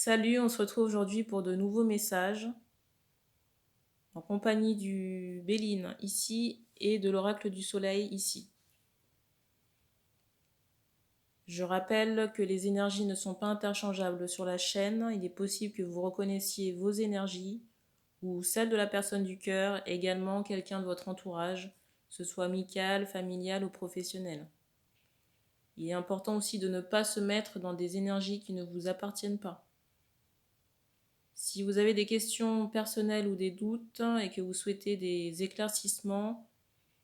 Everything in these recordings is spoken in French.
Salut, on se retrouve aujourd'hui pour de nouveaux messages en compagnie du Béline ici et de l'oracle du soleil ici. Je rappelle que les énergies ne sont pas interchangeables sur la chaîne. Il est possible que vous reconnaissiez vos énergies ou celles de la personne du cœur, également quelqu'un de votre entourage, que ce soit amical, familial ou professionnel. Il est important aussi de ne pas se mettre dans des énergies qui ne vous appartiennent pas. Si vous avez des questions personnelles ou des doutes et que vous souhaitez des éclaircissements,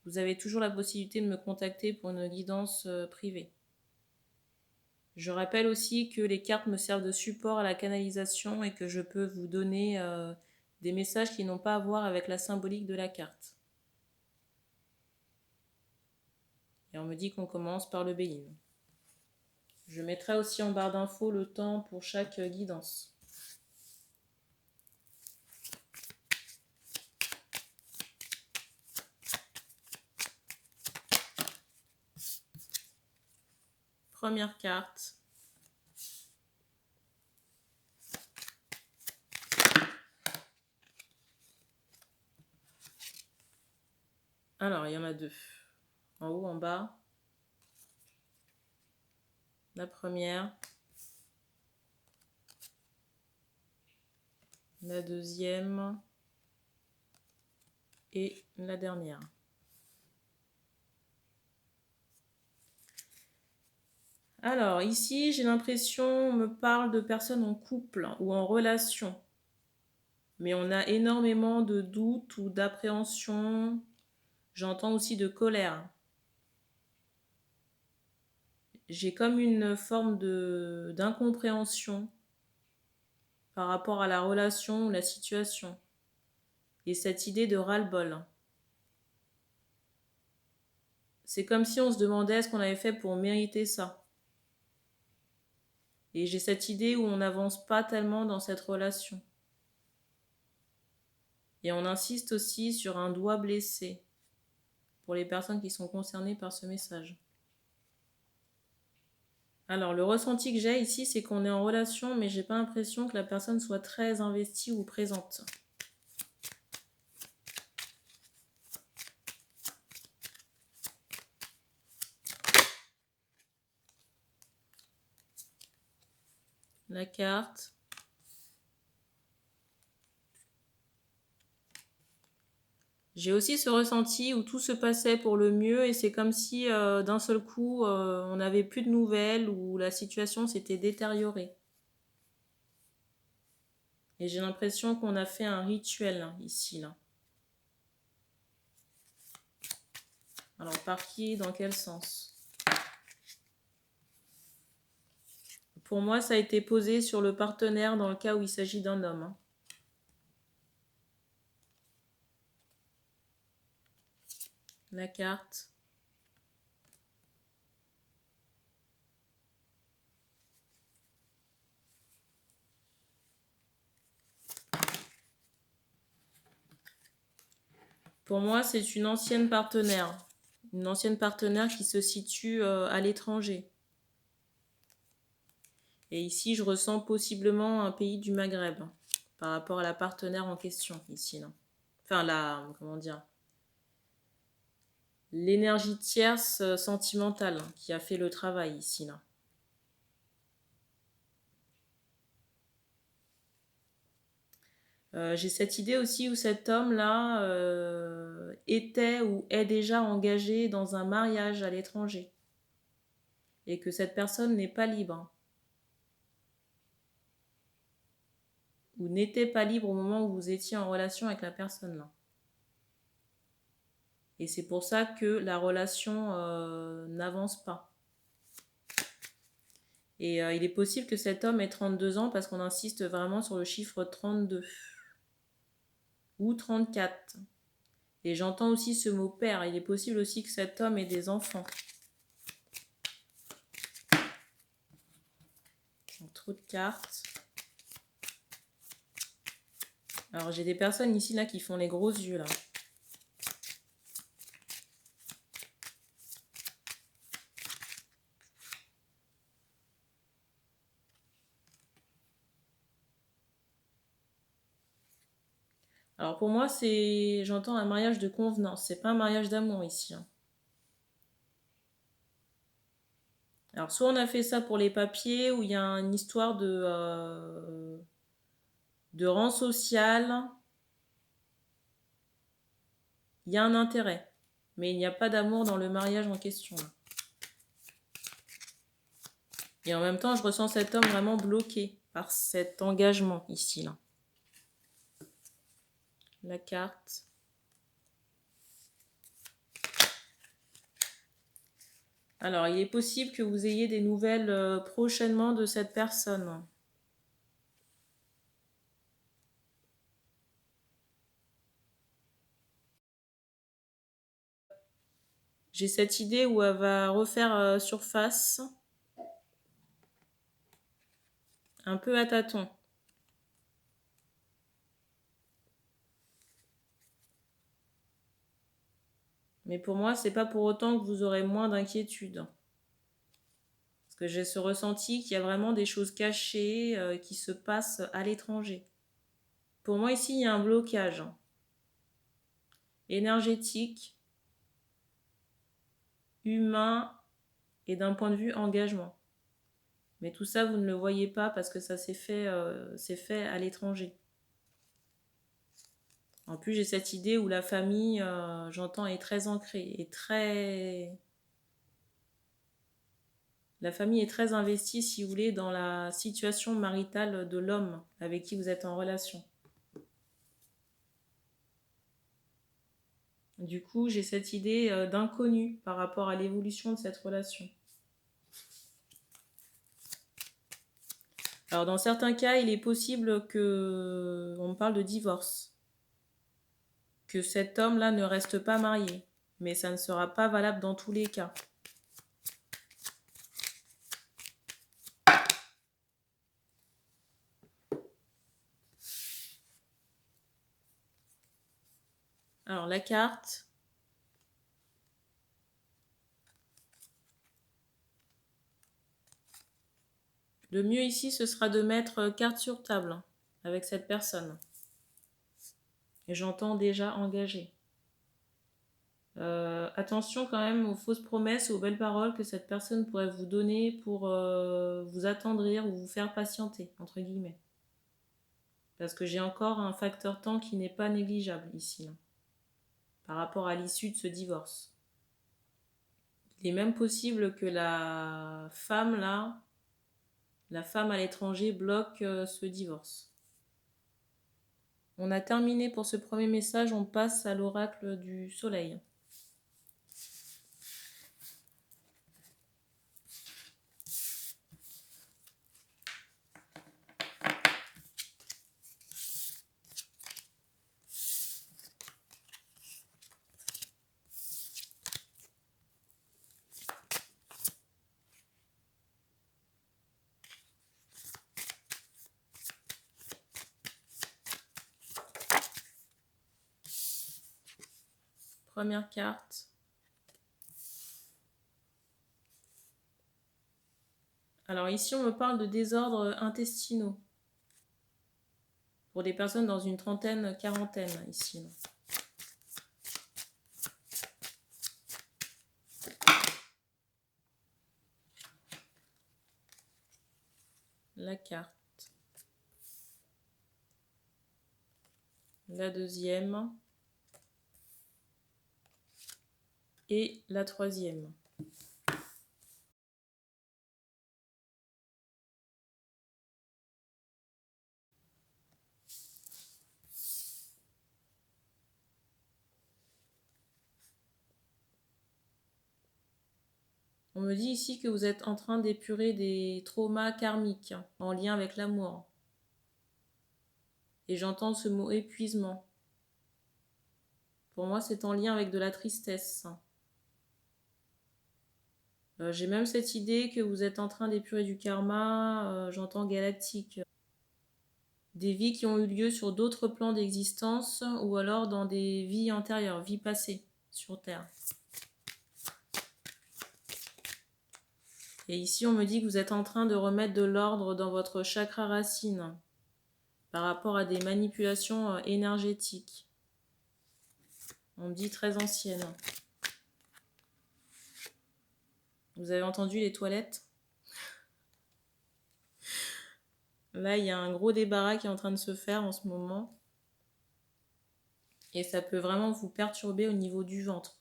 vous avez toujours la possibilité de me contacter pour une guidance privée. Je rappelle aussi que les cartes me servent de support à la canalisation et que je peux vous donner des messages qui n'ont pas à voir avec la symbolique de la carte. Et on me dit qu'on commence par le Béline. Je mettrai aussi en barre d'infos le temps pour chaque guidance. Première carte. Alors, il y en a deux. En haut, en bas. La première. La deuxième. Et la dernière. Alors, ici, j'ai l'impression, on me parle de personnes en couple ou en relation. Mais on a énormément de doutes ou d'appréhension. J'entends aussi de colère. J'ai comme une forme d'incompréhension par rapport à la relation ou la situation. Et cette idée de ras-le-bol. C'est comme si on se demandait ce qu'on avait fait pour mériter ça. Et j'ai cette idée où on n'avance pas tellement dans cette relation. Et on insiste aussi sur un doigt blessé pour les personnes qui sont concernées par ce message. Alors, le ressenti que j'ai ici, c'est qu'on est en relation, mais j'ai pas l'impression que la personne soit très investie ou présente. La carte. J'ai aussi ce ressenti où tout se passait pour le mieux et c'est comme si d'un seul coup on n'avait plus de nouvelles ou la situation s'était détériorée. Et j'ai l'impression qu'on a fait un rituel ici, là. Alors par qui, dans quel sens? Pour moi, ça a été posé sur le partenaire dans le cas où il s'agit d'un homme. La carte. Pour moi, c'est une ancienne partenaire. Une ancienne partenaire qui se situe à l'étranger. Et ici, je ressens possiblement un pays du Maghreb par rapport à la partenaire en question ici. Là. Enfin, comment dire, l'énergie tierce sentimentale qui a fait le travail ici. Là. J'ai cette idée aussi où cet homme-là était ou est déjà engagé dans un mariage à l'étranger et que cette personne n'est pas libre ou n'était pas libre au moment où vous étiez en relation avec la personne là. Et c'est pour ça que la relation n'avance pas. Et il est possible que cet homme ait 32 ans parce qu'on insiste vraiment sur le chiffre 32 ou 34. Et j'entends aussi ce mot père. Il est possible aussi que cet homme ait des enfants. Trop de cartes. Alors j'ai des personnes ici là qui font les gros yeux là. Alors pour moi, j'entends un mariage de convenance, c'est pas un mariage d'amour ici, hein. Alors soit on a fait ça pour les papiers, où il y a une histoire de rang social, il y a un intérêt, mais il n'y a pas d'amour dans le mariage en question, là. Et en même temps, je ressens cet homme vraiment bloqué par cet engagement ici, là. La carte. Alors, il est possible que vous ayez des nouvelles prochainement de cette personne. J'ai cette idée où elle va refaire surface, un peu à tâtons. Mais pour moi, c'est pas pour autant que vous aurez moins d'inquiétude. Parce que j'ai ce ressenti qu'il y a vraiment des choses cachées qui se passent à l'étranger. Pour moi, ici, il y a un blocage énergétique, humain et d'un point de vue engagement. Mais tout ça, vous ne le voyez pas parce que ça c'est fait à l'étranger. En plus, j'ai cette idée où la famille, j'entends, est très ancrée, la famille est très investie, si vous voulez, dans la situation maritale de l'homme avec qui vous êtes en relation. Du coup, j'ai cette idée d'inconnu par rapport à l'évolution de cette relation. Alors, dans certains cas, il est possible qu'on me parle de divorce. Que cet homme-là ne reste pas marié. Mais ça ne sera pas valable dans tous les cas. Alors, la carte. Le mieux ici, ce sera de mettre carte sur table avec cette personne. Et j'entends déjà engagé. Attention quand même aux fausses promesses et aux belles paroles que cette personne pourrait vous donner pour vous attendrir ou vous faire patienter, entre guillemets. Parce que j'ai encore un facteur temps qui n'est pas négligeable ici, là, par rapport à l'issue de ce divorce. Il est même possible que la femme à l'étranger bloque ce divorce. On a terminé pour ce premier message, on passe à l'oracle du soleil. Première carte. Alors ici, on me parle de désordres intestinaux. Pour des personnes dans une trentaine, quarantaine, ici. La carte. La deuxième. Et la troisième. On me dit ici que vous êtes en train d'épurer des traumas karmiques en lien avec l'amour. Et j'entends ce mot épuisement. Pour moi, c'est en lien avec de la tristesse. J'ai même cette idée que vous êtes en train d'épurer du karma, j'entends galactique. Des vies qui ont eu lieu sur d'autres plans d'existence ou alors dans des vies antérieures, vies passées sur Terre. Et ici, on me dit que vous êtes en train de remettre de l'ordre dans votre chakra racine. par rapport à des manipulations énergétiques. On me dit très ancienne. Vous avez entendu les toilettes? Là, il y a un gros débarras qui est en train de se faire en ce moment. Et ça peut vraiment vous perturber au niveau du ventre.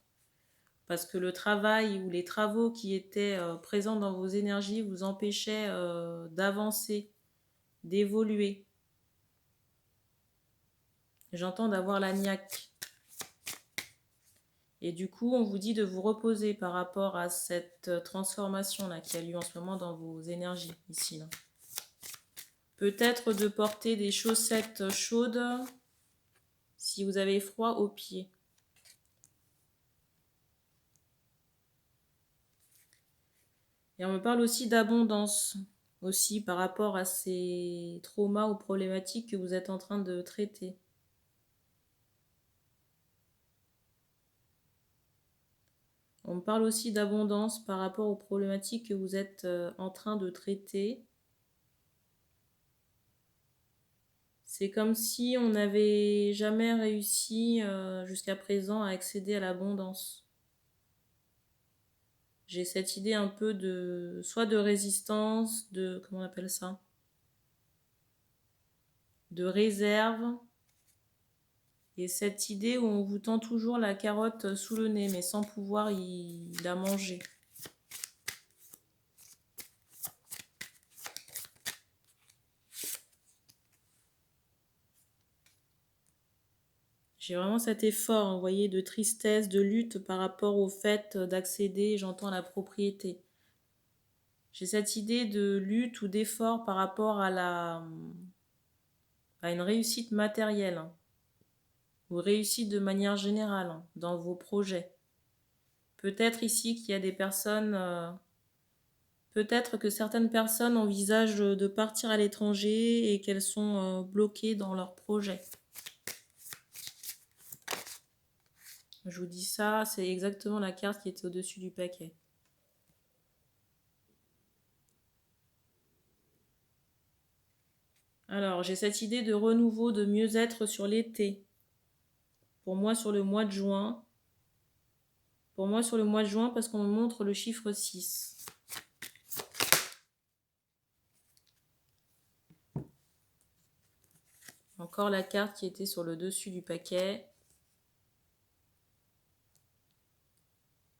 Parce que le travail ou les travaux qui étaient présents dans vos énergies vous empêchaient d'avancer, d'évoluer. J'entends d'avoir la niaque. Et du coup, on vous dit de vous reposer par rapport à cette transformation-là qui a lieu en ce moment dans vos énergies, ici. Là. Peut-être de porter des chaussettes chaudes si vous avez froid aux pieds. Et on me parle aussi d'abondance, aussi par rapport à ces traumas ou problématiques que vous êtes en train de traiter. On me parle aussi d'abondance par rapport aux problématiques que vous êtes en train de traiter. C'est comme si on n'avait jamais réussi jusqu'à présent à accéder à l'abondance. J'ai cette idée un peu de, soit de résistance, de, comment on appelle ça? De réserve. Et cette idée où on vous tend toujours la carotte sous le nez, mais sans pouvoir la manger. J'ai vraiment cet effort, vous voyez, de tristesse, de lutte par rapport au fait d'accéder, j'entends, à la propriété. J'ai cette idée de lutte ou d'effort par rapport à une réussite matérielle, ou réussite de manière générale dans vos projets. Peut-être ici qu'il y a des personnes, peut-être que certaines personnes envisagent de partir à l'étranger et qu'elles sont bloquées dans leurs projets. Je vous dis ça, c'est exactement la carte qui était au-dessus du paquet. Alors, j'ai cette idée de renouveau, de mieux-être sur l'été. Pour moi, sur le mois de juin. Pour moi, sur le mois de juin, parce qu'on me montre le chiffre 6. Encore la carte qui était sur le dessus du paquet.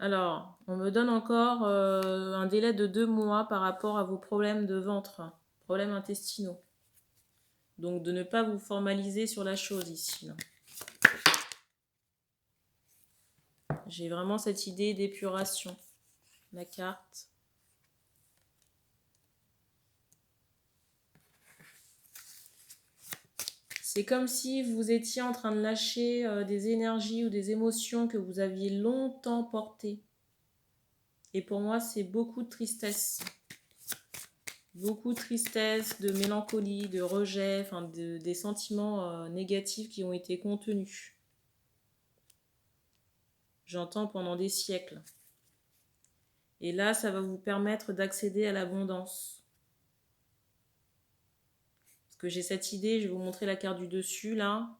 Alors, on me donne encore un délai de 2 mois par rapport à vos problèmes de ventre, problèmes intestinaux. Donc, de ne pas vous formaliser sur la chose ici. Là. J'ai vraiment cette idée d'épuration. La carte. C'est comme si vous étiez en train de lâcher des énergies ou des émotions que vous aviez longtemps portées. Et pour moi, c'est beaucoup de tristesse. Beaucoup de tristesse, de mélancolie, de rejet, enfin des sentiments négatifs qui ont été contenus. J'entends pendant des siècles. Et là, ça va vous permettre d'accéder à l'abondance. Parce que j'ai cette idée, je vais vous montrer la carte du dessus, là.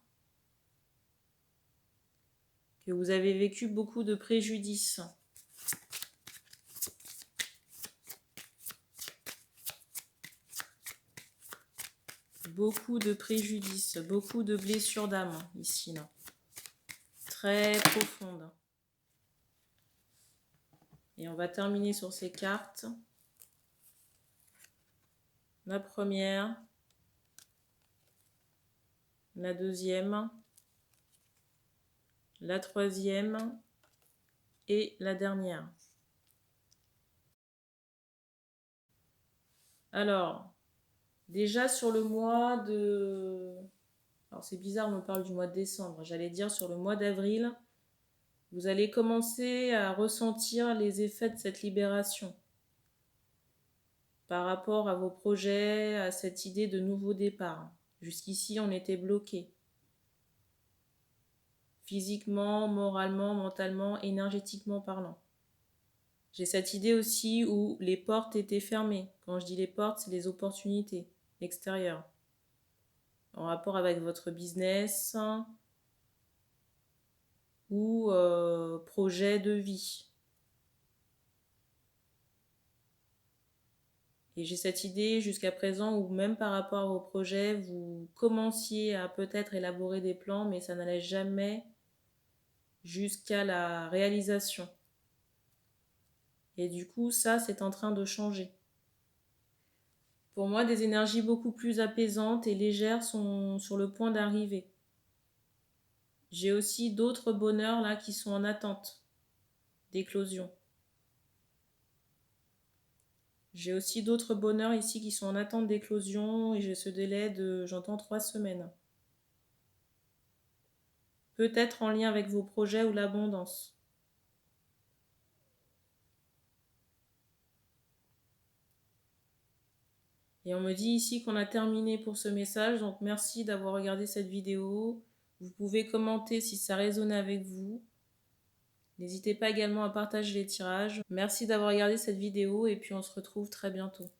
Que vous avez vécu beaucoup de préjudices. Beaucoup de préjudices, beaucoup de blessures d'âme, ici, là. Très profondes. Et on va terminer sur ces cartes. La première, la deuxième, la troisième et la dernière. Alors, déjà sur le mois de... Alors c'est bizarre, on me parle du mois de décembre. J'allais dire sur le mois d'avril, vous allez commencer à ressentir les effets de cette libération par rapport à vos projets, à cette idée de nouveau départ. Jusqu'ici, on était bloqué. Physiquement, moralement, mentalement, énergétiquement parlant. J'ai cette idée aussi où les portes étaient fermées. Quand je dis les portes, c'est les opportunités extérieures. en rapport avec votre business ou projet de vie. Et j'ai cette idée jusqu'à présent où même par rapport au projet, vous commenciez à peut-être élaborer des plans, mais ça n'allait jamais jusqu'à la réalisation. Et du coup, ça, c'est en train de changer. Pour moi, des énergies beaucoup plus apaisantes et légères sont sur le point d'arriver. J'ai aussi d'autres bonheurs là qui sont en attente d'éclosion. J'ai aussi d'autres bonheurs ici qui sont en attente d'éclosion et j'ai ce délai de, j'entends, 3 semaines. Peut-être en lien avec vos projets ou l'abondance. Et on me dit ici qu'on a terminé pour ce message, donc merci d'avoir regardé cette vidéo. Vous pouvez commenter si ça résonne avec vous. N'hésitez pas également à partager les tirages. Merci d'avoir regardé cette vidéo et puis on se retrouve très bientôt.